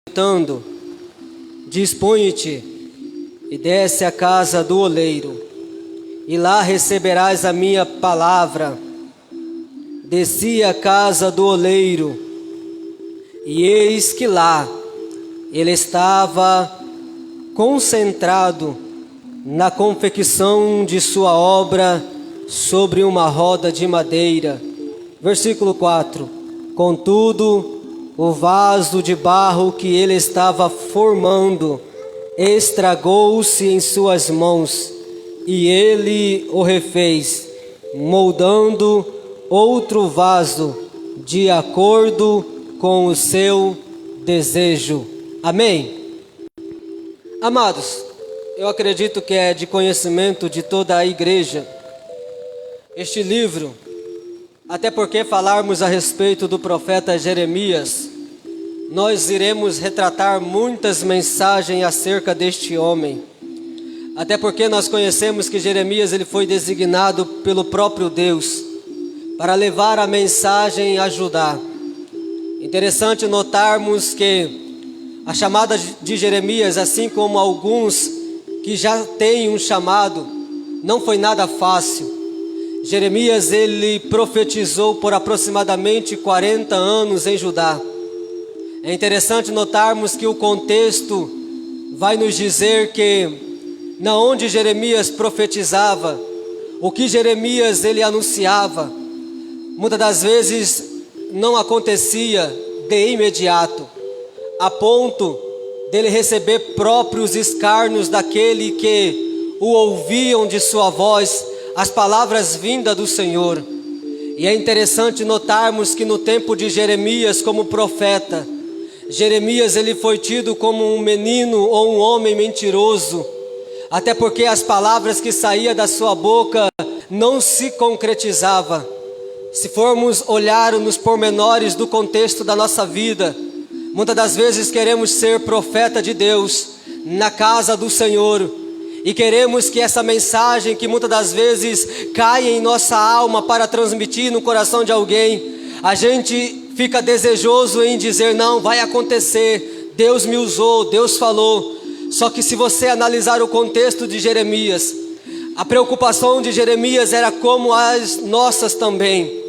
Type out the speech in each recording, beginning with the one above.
cantando: dispõe-te e desce à casa do oleiro, e lá receberás a minha palavra. Desci à casa do oleiro, e eis que lá ele estava concentrado na confecção de sua obra sobre uma roda de madeira. Versículo 4: contudo, o vaso de barro que ele estava formando estragou-se em suas mãos, e ele o refez, moldando outro vaso de acordo com o seu desejo. Amém? Amados, eu acredito que é de conhecimento de toda a igreja este livro, até porque falarmos a respeito do profeta Jeremias, nós iremos retratar muitas mensagens acerca deste homem. Até porque nós conhecemos que Jeremias ele foi designado pelo próprio Deus para levar a mensagem a Judá. Interessante notarmos que a chamada de Jeremias, assim como alguns que já têm um chamado, não foi nada fácil. Jeremias ele profetizou por aproximadamente 40 anos em Judá. É interessante notarmos que o contexto vai nos dizer que na onde Jeremias profetizava, o que Jeremias ele anunciava, muitas das vezes não acontecia de imediato, a ponto dele receber próprios escárnios daquele que o ouviam de sua voz, as palavras vindas do Senhor. E é interessante notarmos que no tempo de Jeremias como profeta, Jeremias ele foi tido como um menino ou um homem mentiroso, até porque as palavras que saíam da sua boca não se concretizavam. Se formos olhar nos pormenores do contexto da nossa vida, muitas das vezes queremos ser profeta de Deus na casa do Senhor, e queremos que essa mensagem que muitas das vezes cai em nossa alma para transmitir no coração de alguém, a gente fica desejoso em dizer: não, vai acontecer, Deus me usou, Deus falou. Só que se você analisar o contexto de Jeremias, a preocupação de Jeremias era como as nossas também.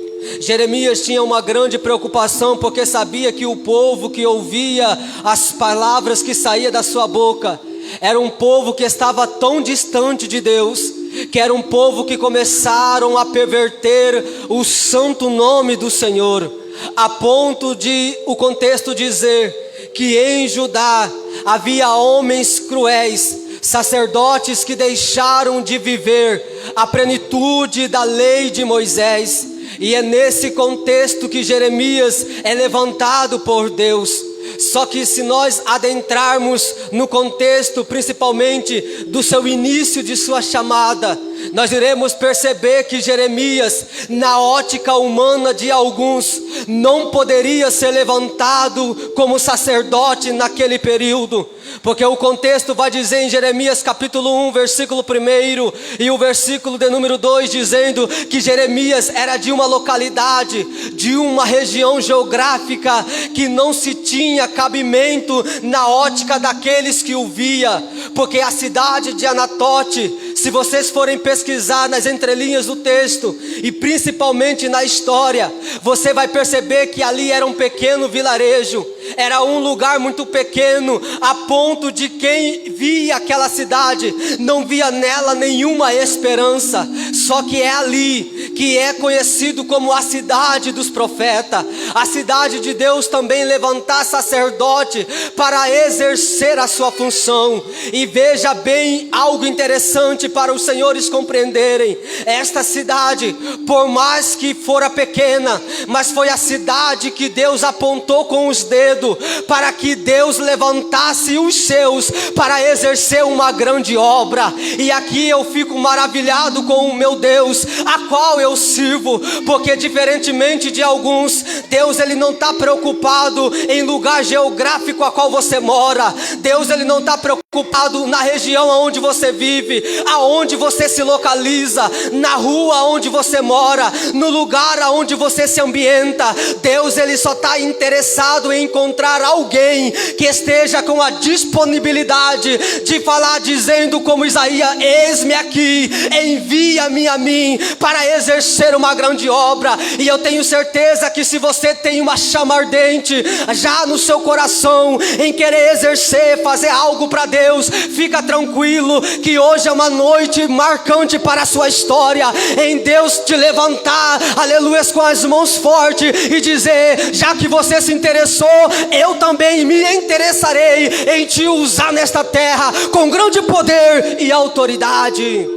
Jeremias tinha uma grande preocupação, porque sabia que o povo que ouvia as palavras que saíam da sua boca era um povo que estava tão distante de Deus, que era um povo que começaram a perverter o santo nome do Senhor, a ponto de o contexto dizer que em Judá havia homens cruéis, sacerdotes que deixaram de viver a plenitude da lei de Moisés. E é nesse contexto que Jeremias é levantado por Deus. Só que se nós adentrarmos no contexto, principalmente do seu início de sua chamada, nós iremos perceber que Jeremias, na ótica humana de alguns, não poderia ser levantado como sacerdote naquele período, porque o contexto vai dizer em Jeremias capítulo 1, versículo 1 e o versículo de número 2, dizendo que Jeremias era de uma localidade, de uma região geográfica que não se tinha cabimento na ótica daqueles que o via, porque a cidade de Anatote, se vocês forem pesquisar nas entrelinhas do texto e principalmente na história, você vai perceber que ali era um pequeno vilarejo, era um lugar muito pequeno, a ponto de quem via aquela cidade não via nela nenhuma esperança. Só que é ali que é conhecido como a cidade dos profetas, a cidade de Deus também levantar sacerdote para exercer a sua função. E veja bem algo interessante para os senhores compreenderem: esta cidade, por mais que fora pequena, mas foi a cidade que Deus apontou com os dedos para que Deus levantasse os seus para exercer uma grande obra. E aqui eu fico maravilhado com o meu Deus, a qual eu sirvo, porque diferentemente de alguns, Deus ele não está preocupado em lugar geográfico a qual você mora. Deus ele não está preocupado na região onde você vive, a aonde você se localiza, na rua onde você mora, no lugar aonde você se ambienta. Deus, Ele só está interessado em encontrar alguém que esteja com a disponibilidade de falar, dizendo como Isaías: eis-me aqui, envia-me a mim para exercer uma grande obra. E eu tenho certeza que se você tem uma chama ardente já no seu coração em querer exercer, fazer algo para Deus, fica tranquilo que hoje é uma noite marcante para a sua história, em Deus te levantar, aleluia, com as mãos fortes e dizer: já que você se interessou, eu também me interessarei em te usar nesta terra com grande poder e autoridade.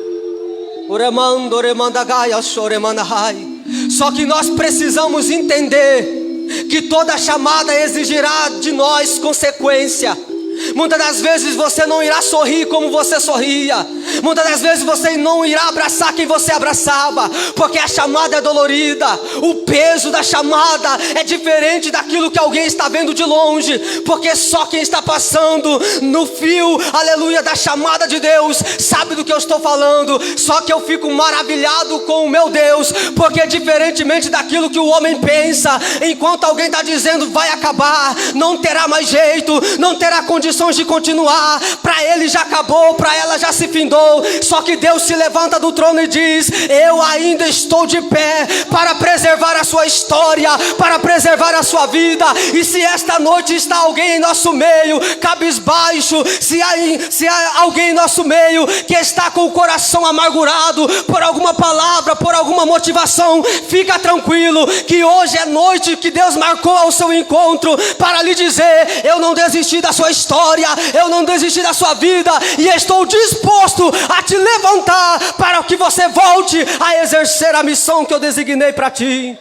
Só que nós precisamos entender que toda chamada exigirá de nós consequência. Muitas das vezes você não irá sorrir como você sorria. Muitas das vezes você não irá abraçar quem você abraçava, porque a chamada é dolorida. O peso da chamada é diferente daquilo que alguém está vendo de longe, porque só quem está passando no fio, aleluia, da chamada de Deus sabe do que eu estou falando. Só que eu fico maravilhado com o meu Deus, porque diferentemente daquilo que o homem pensa, enquanto alguém está dizendo vai acabar, não terá mais jeito, não terá condições de continuar, para ele já acabou, para ela já se findou. Só que Deus se levanta do trono e diz: eu ainda estou de pé para preservar a sua história, para preservar a sua vida. E se esta noite está alguém em nosso meio cabisbaixo, se há alguém em nosso meio que está com o coração amargurado por alguma palavra, por alguma motivação, fica tranquilo que hoje é noite que Deus marcou ao seu encontro para lhe dizer: eu não desisti da sua história, eu não desisti da sua vida, e estou disposto a te levantar para que você volte a exercer a missão que eu designei para ti.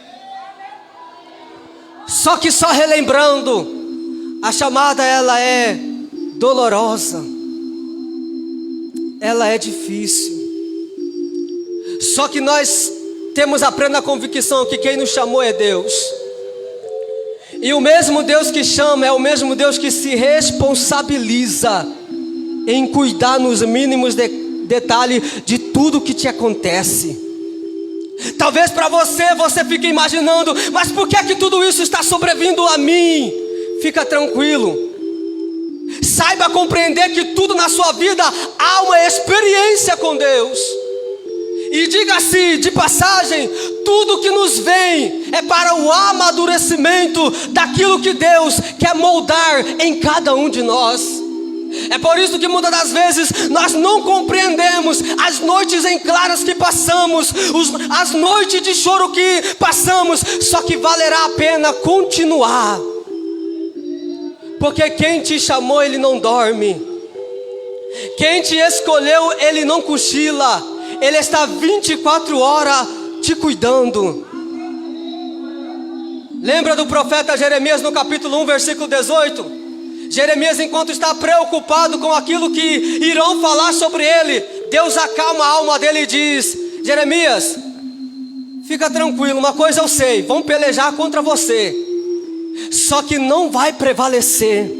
Só que só relembrando, a chamada ela é dolorosa, ela é difícil. Só que nós temos a plena convicção que quem nos chamou é Deus. E o mesmo Deus que chama é o mesmo Deus que se responsabiliza em cuidar nos mínimos detalhes de tudo que te acontece. Talvez para você fique imaginando: mas por que é que tudo isso está sobrevindo a mim? Fica tranquilo. Saiba compreender que tudo na sua vida há uma experiência com Deus. E diga-se de passagem, tudo que nos vem é para o amadurecimento daquilo que Deus quer moldar em cada um de nós. É por isso que muitas das vezes nós não compreendemos as noites em claras que passamos, as noites de choro que passamos, só que valerá a pena continuar. Porque quem te chamou, ele não dorme. Quem te escolheu, ele não cochila. Ele está 24 horas te cuidando. Lembra do profeta Jeremias no capítulo 1, versículo 18? Jeremias, enquanto está preocupado com aquilo que irão falar sobre ele, Deus acalma a alma dele e diz: Jeremias, fica tranquilo, uma coisa eu sei, vão pelejar contra você, só que não vai prevalecer.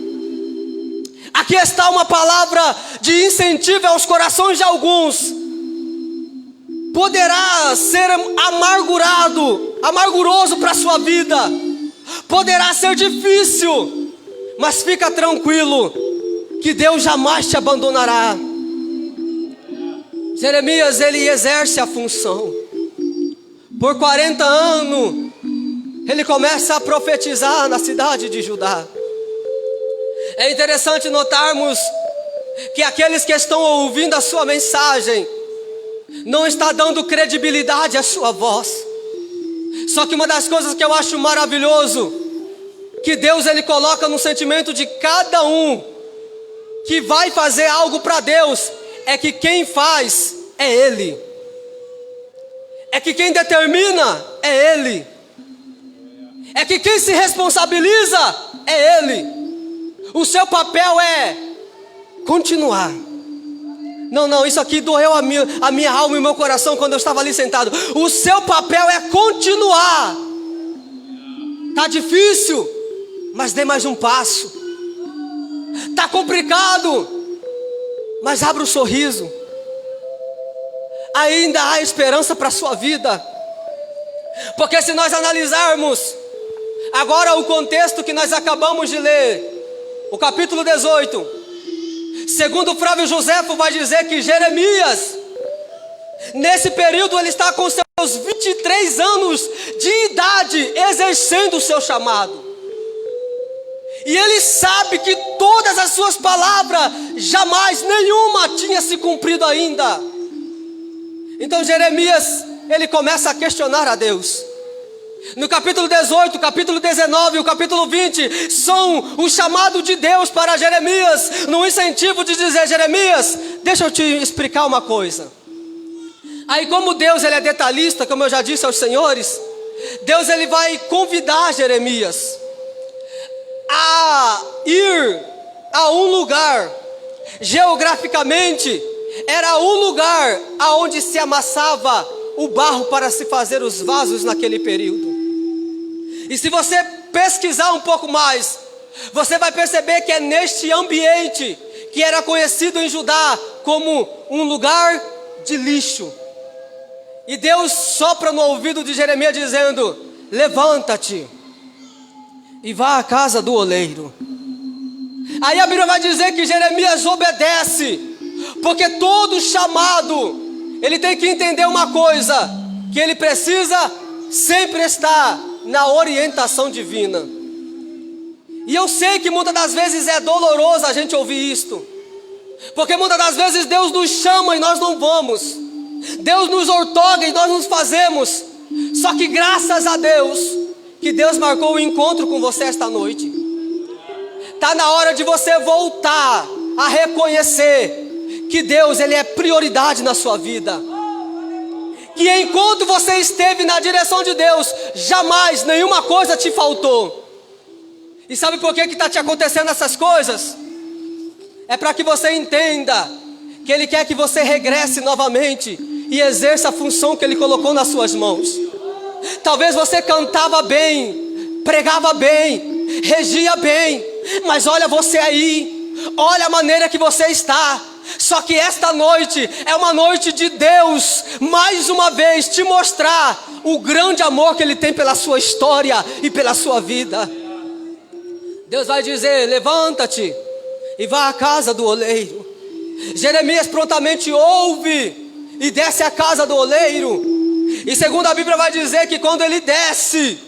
Aqui está uma palavra de incentivo aos corações de alguns. Poderá ser amarguroso para a sua vida, poderá ser difícil, mas fica tranquilo que Deus jamais te abandonará. Jeremias, ele exerce a função. Por 40 anos ele começa a profetizar na cidade de Judá. É interessante notarmos que aqueles que estão ouvindo a sua mensagem não está dando credibilidade à sua voz. Só que uma das coisas que eu acho maravilhoso, que Deus ele coloca no sentimento de cada um que vai fazer algo para Deus, é que quem faz é Ele. É que quem determina é Ele. É que quem se responsabiliza é Ele. O seu papel é continuar. Não, isso aqui doeu a minha alma e o meu coração quando eu estava ali sentado. O seu papel é continuar. Tá difícil, mas dê mais um passo. Tá complicado, mas abra um sorriso. ainda há esperança para a sua vida. Porque se nós analisarmos agora o contexto que nós acabamos de ler, o capítulo 18, segundo Flávio Joséfo vai dizer que Jeremias, nesse período ele está com seus 23 anos de idade, exercendo o seu chamado. E ele sabe que todas as suas palavras, jamais nenhuma tinha se cumprido ainda. Então Jeremias, ele começa a questionar a Deus. No capítulo 18, capítulo 19 e o capítulo 20 são o chamado de Deus para Jeremias, no incentivo de dizer: Jeremias, deixa eu te explicar uma coisa. Aí, como Deus ele é detalhista, como eu já disse aos senhores, Deus ele vai convidar Jeremias a ir a um lugar. Geograficamente era um lugar aonde se amassava o barro para se fazer os vasos naquele período. E se você pesquisar um pouco mais, você vai perceber que é neste ambiente que era conhecido em Judá como um lugar de lixo. E Deus sopra no ouvido de Jeremias dizendo: levanta-te e vá à casa do oleiro. Aí a Bíblia vai dizer que Jeremias obedece, porque todo chamado, ele tem que entender uma coisa, que ele precisa sempre estar na orientação divina. E eu sei que muitas das vezes é doloroso a gente ouvir isto, porque muitas das vezes Deus nos chama e nós não vamos, Deus nos outorga e nós não fazemos. Só que graças a Deus, que Deus marcou o encontro com você esta noite. Está na hora de você voltar a reconhecer que Deus ele é prioridade na sua vida. Que enquanto você esteve na direção de Deus, jamais nenhuma coisa te faltou. E sabe por que está te acontecendo essas coisas? É para que você entenda que Ele quer que você regresse novamente e exerça a função que Ele colocou nas suas mãos. Talvez você cantava bem, pregava bem, regia bem, mas olha você aí, olha a maneira que você está. Só que esta noite é uma noite de Deus, mais uma vez, te mostrar o grande amor que Ele tem pela sua história e pela sua vida. Deus vai dizer: levanta-te e vá à casa do oleiro. Jeremias prontamente ouve e desce à casa do oleiro. E segundo a Bíblia vai dizer que quando ele desce,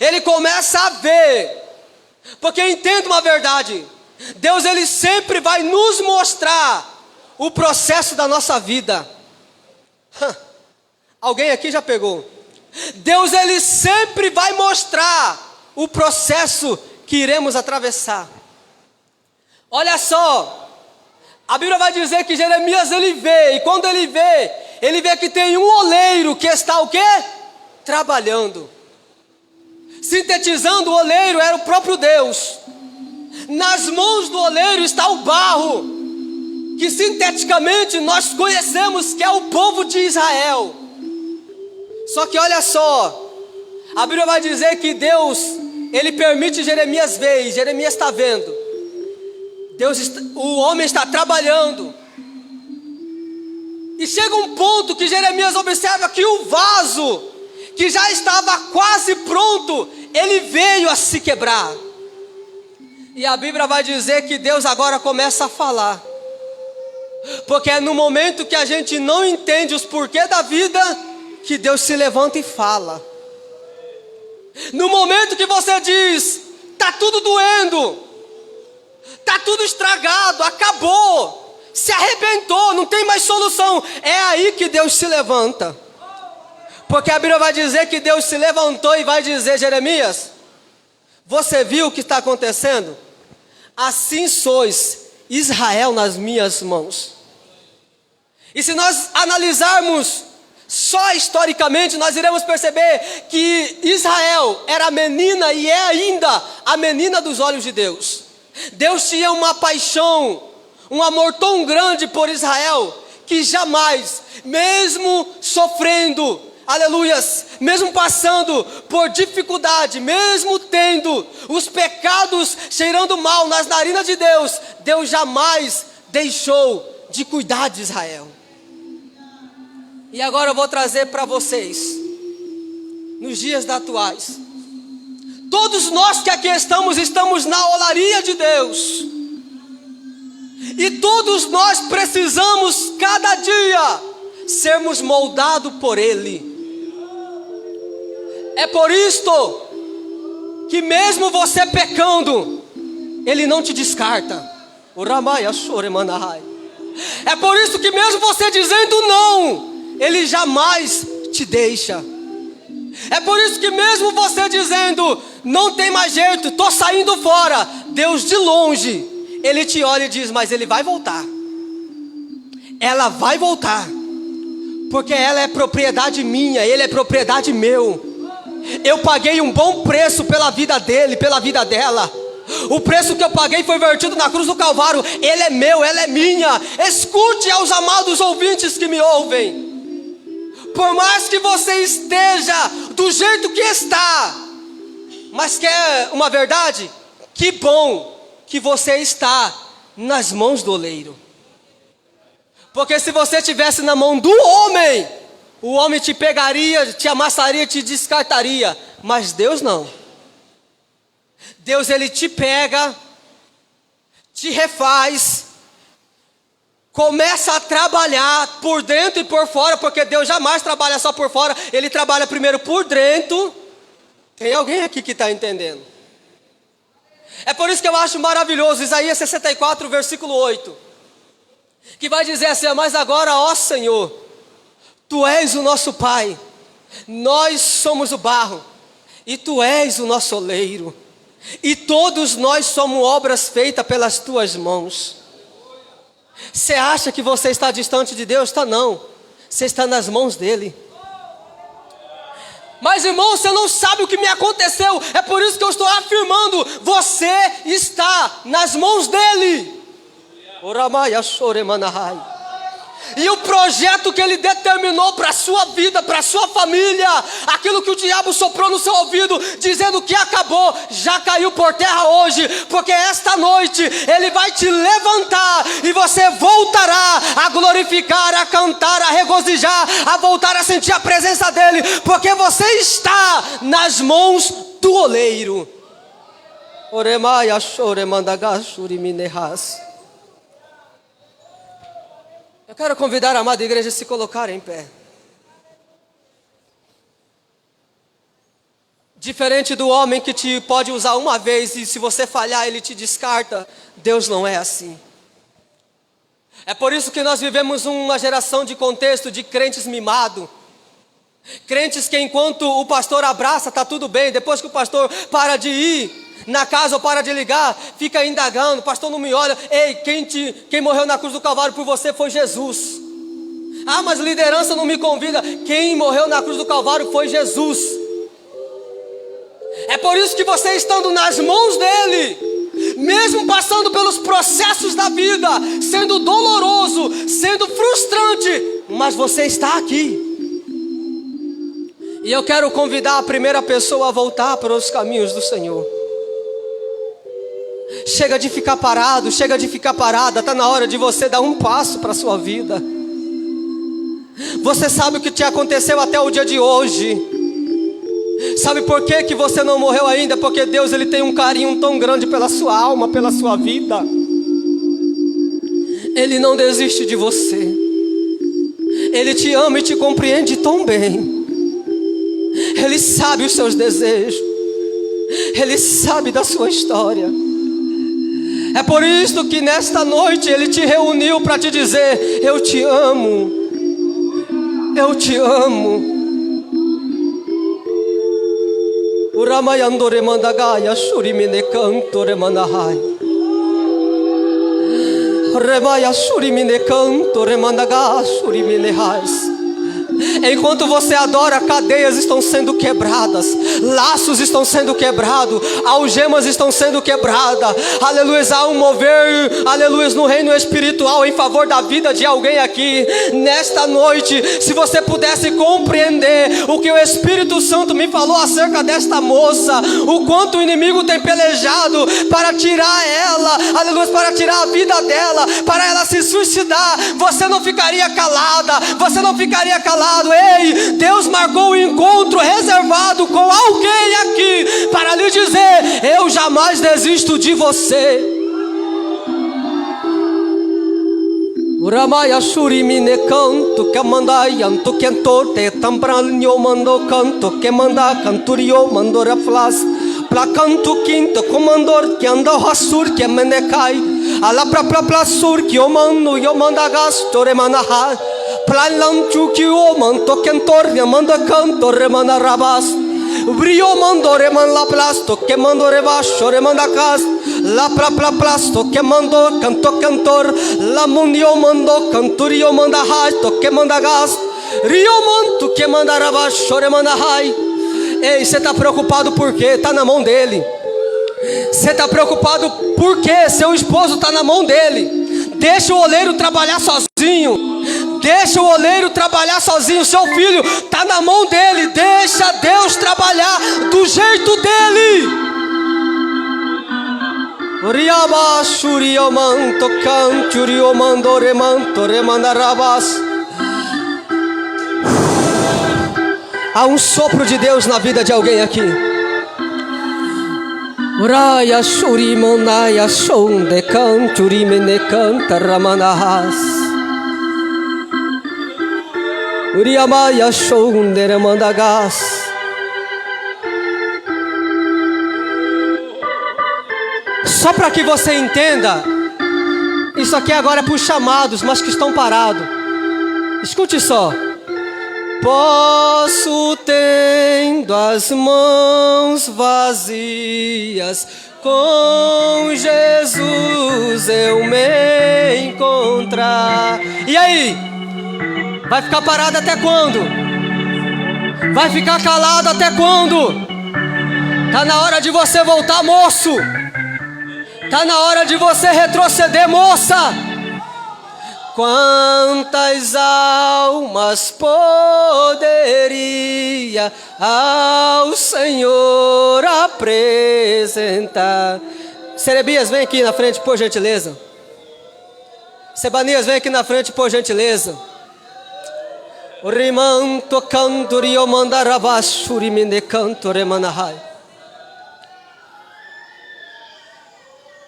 ele começa a ver. Porque entenda uma verdade, Deus ele sempre vai nos mostrar o processo da nossa vida. Alguém aqui já pegou? Deus ele sempre vai mostrar o processo que iremos atravessar. Olha só, a Bíblia vai dizer que Jeremias ele vê, e quando ele vê que tem um oleiro que está o quê? Trabalhando. Sintetizando, o oleiro era o próprio Deus. Nas mãos do oleiro está o barro, que sinteticamente nós conhecemos que é o povo de Israel. Só que olha só, a Bíblia vai dizer que Deus, ele permite Jeremias ver, e Jeremias está vendo. O homem está trabalhando. E chega um ponto que Jeremias observa que o vaso, que já estava quase pronto, ele veio a se quebrar. E a Bíblia vai dizer que Deus agora começa a falar. Porque é no momento que a gente não entende os porquês da vida, que Deus se levanta e fala. No momento que você diz: está tudo doendo, está tudo estragado, acabou, se arrebentou, não tem mais solução, é aí que Deus se levanta. Porque a Bíblia vai dizer que Deus se levantou e vai dizer: Jeremias, você viu o que está acontecendo? Assim sois Israel nas minhas mãos. E se nós analisarmos só historicamente, nós iremos perceber que Israel era a menina e é ainda a menina dos olhos de Deus. Deus tinha uma paixão, um amor tão grande por Israel, que jamais, mesmo sofrendo, aleluias, mesmo passando por dificuldade, mesmo tendo os pecados cheirando mal nas narinas de Deus, Deus jamais deixou de cuidar de Israel. E agora eu vou trazer para vocês, nos dias atuais, todos nós que aqui estamos na olaria de Deus. E todos nós precisamos, cada dia, sermos moldados por Ele. É por isto que mesmo você pecando, Ele não te descarta. É por isso que mesmo você dizendo não, Ele jamais te deixa. É por isso que mesmo você dizendo, não tem mais jeito, estou saindo fora, Deus de longe, Ele te olha e diz, mas Ele vai voltar. Ela vai voltar. Porque ela é propriedade minha, Ele é propriedade meu. Eu paguei um bom preço pela vida dele, pela vida dela. O preço que eu paguei foi vertido na cruz do Calvário. Ele é meu, ela é minha. Escute aos amados ouvintes que me ouvem. Por mais que você esteja do jeito que está, mas quer uma verdade? Que bom que você está nas mãos do oleiro. Porque se você estivesse na mão do homem, o homem te pegaria, te amassaria, te descartaria. Mas Deus não. Deus, Ele te pega, te refaz, começa a trabalhar por dentro e por fora, porque Deus jamais trabalha só por fora, Ele trabalha primeiro por dentro. Tem alguém aqui que está entendendo? É por isso que eu acho maravilhoso Isaías 64, versículo 8, que vai dizer assim, mas agora, ó Senhor, Tu és o nosso Pai, nós somos o barro, e Tu és o nosso oleiro, e todos nós somos obras feitas pelas Tuas mãos. Você acha que você está distante de Deus? Está não, você está nas mãos dEle. Mas irmão, você não sabe o que me aconteceu, é por isso que eu estou afirmando, você está nas mãos dEle. E o projeto que Ele determinou para a sua vida, para a sua família, aquilo que o diabo soprou no seu ouvido, dizendo que acabou, já caiu por terra hoje, porque esta noite Ele vai te levantar, e você voltará a glorificar, a cantar, a regozijar, a voltar a sentir a presença dEle, porque você está nas mãos do oleiro. Eu quero convidar a amada igreja a se colocar em pé. Diferente do homem que te pode usar uma vez e se você falhar ele te descarta, Deus não é assim. É por isso que nós vivemos uma geração de contexto de crentes mimados. Crentes que enquanto o pastor abraça está tudo bem, depois que o pastor para de ir na casa ou para de ligar, fica indagando, pastor não me olha, ei, quem morreu na cruz do Calvário por você foi Jesus. Ah, mas liderança não me convida, quem morreu na cruz do Calvário foi Jesus. É por isso que você estando nas mãos dEle, mesmo passando pelos processos da vida, sendo doloroso, sendo frustrante, mas você está aqui. E eu quero convidar a primeira pessoa a voltar para os caminhos do Senhor. Chega de ficar parado, chega de ficar parada, está na hora de você dar um passo para a sua vida. Você sabe o que te aconteceu até o dia de hoje. Sabe por que você não morreu ainda? Porque Deus Ele tem um carinho tão grande pela sua alma, pela sua vida. Ele não desiste de você. Ele te ama e te compreende tão bem. Ele sabe os seus desejos. Ele sabe da sua história. É por isso que nesta noite Ele te reuniu para te dizer, eu te amo. Eu te amo. O Ramayandore Mandagaya Shurimine Cantore Manahai. Remaya Shurimine Cantore Mandaga Shurimine Hais. Enquanto você adora, cadeias estão sendo quebradas, laços estão sendo quebrados, algemas estão sendo quebradas. Aleluia, há um mover, aleluia, no reino espiritual em favor da vida de alguém aqui. Nesta noite, se você pudesse compreender o que o Espírito Santo me falou acerca desta moça, o quanto o inimigo tem pelejado para tirar ela, aleluia, para tirar a vida dela, para ela se suicidar, você não ficaria calada, você não ficaria calado. Ei, Deus marcou um encontro reservado com alguém aqui para lhe dizer: eu jamais desisto de você. Uramaya shuri mine canto que mandayan tu canto te tambranyo mando canto que manda canturio mandora flas placanto quinto comandor que anda hasur que menecai ala pra sur que yo manda gasto remanaha Plalam chukio manto cantor manda canto remana rabas brio mando reman la plasto que mando rebaixo remanda cas la plasto que mando cantor la mundio mando canturio manda hasto que manda gas rio manto que manda rabaixo remanda hai. Ei, você está preocupado por quê? Está na mão dele. Você está preocupado por quê? Seu esposo está na mão dele. Deixa o oleiro trabalhar sozinho. Deixa o oleiro trabalhar sozinho. Seu filho está na mão dele. Deixa Deus trabalhar do jeito dele. Há um sopro de Deus na vida de alguém aqui. Uraya shuri monaya shonde canturi mene canta ramanahas. Uriamaya shonde ramandagas. Só para que você entenda, isso aqui agora é para os chamados, mas que estão parados. Escute só. Posso, tendo as mãos vazias, com Jesus eu me encontrar. E aí? Vai ficar parado até quando? Vai ficar calado até quando? Tá na hora de você voltar, moço. Tá na hora de você retroceder, moça. Quantas almas poderia ao Senhor apresentar? Serebias, vem aqui na frente, por gentileza. Sebanias, vem aqui na frente, por gentileza. O rimanto canto riomanda rabashuri mine canto remanahai.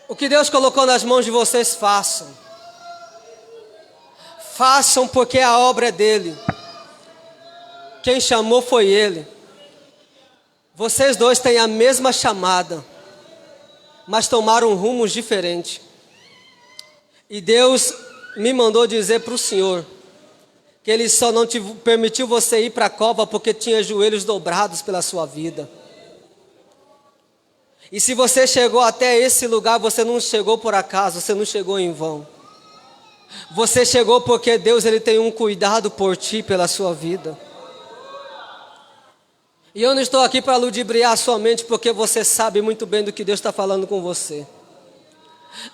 O que Deus colocou nas mãos de vocês, façam. Façam porque a obra é dele. Quem chamou foi ele. Vocês dois têm a mesma chamada, mas tomaram rumos diferentes. E Deus me mandou dizer para o Senhor que Ele só não te permitiu você ir para a cova porque tinha joelhos dobrados pela sua vida. E se você chegou até esse lugar, você não chegou por acaso, você não chegou em vão. Você chegou porque Deus ele tem um cuidado por ti, pela sua vida. E eu não estou aqui para ludibriar a sua mente, porque você sabe muito bem do que Deus está falando com você.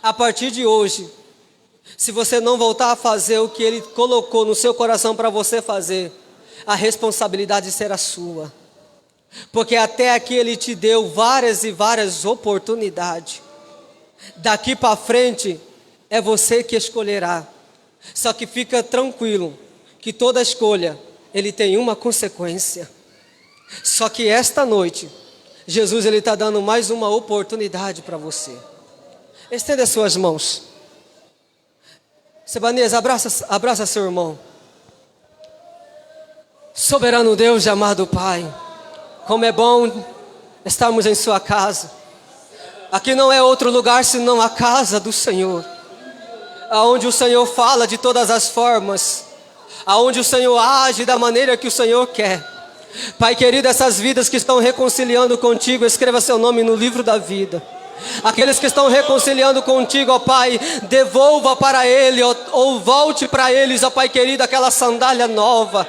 A partir de hoje, se você não voltar a fazer o que Ele colocou no seu coração para você fazer, a responsabilidade será sua. Porque até aqui Ele te deu várias e várias oportunidades. Daqui para frente, é você que escolherá. Só que fica tranquilo, que toda escolha, ele tem uma consequência. Só que esta noite, Jesus ele está dando mais uma oportunidade para você. Estenda as suas mãos. Sebanias, abraça seu irmão. Soberano Deus e amado Pai, como é bom estarmos em sua casa. Aqui não é outro lugar senão a casa do Senhor, aonde o Senhor fala de todas as formas, aonde o Senhor age da maneira que o Senhor quer. Pai querido, essas vidas que estão reconciliando contigo, escreva seu nome no livro da vida. Aqueles que estão reconciliando contigo, ó Pai, devolva para ele, ou volte para eles, ó Pai querido, aquela sandália nova.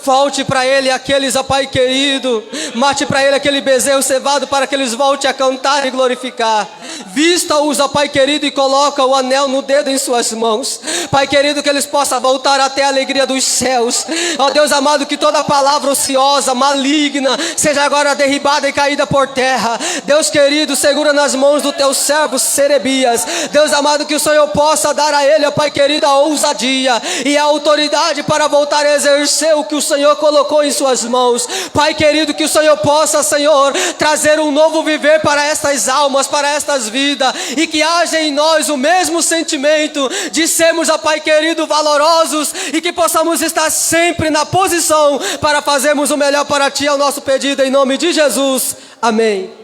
Volte para ele aqueles, ó Pai querido. Mate para ele aquele bezerro cevado para que eles voltem a cantar e glorificar. Vista-os, ó Pai querido, e coloca o anel no dedo em suas mãos. Pai querido, que eles possam voltar até a alegria dos céus. Ó Deus amado, que toda palavra ociosa, maligna, seja agora derribada e caída por terra. Deus querido, segura nas mãos do teu servo Serebias. Deus amado, que o Senhor possa dar a ele, ó Pai querido, a ousadia e a autoridade para voltar a exercer o que o Senhor colocou em suas mãos. Pai querido, que o Senhor possa, Senhor, trazer um novo viver para estas almas, para estas vidas, e que haja em nós o mesmo sentimento de sermos, ó Pai querido, valorosos, e que possamos estar sempre na posição para fazermos o melhor para Ti. É o nosso pedido em nome de Jesus. Amém.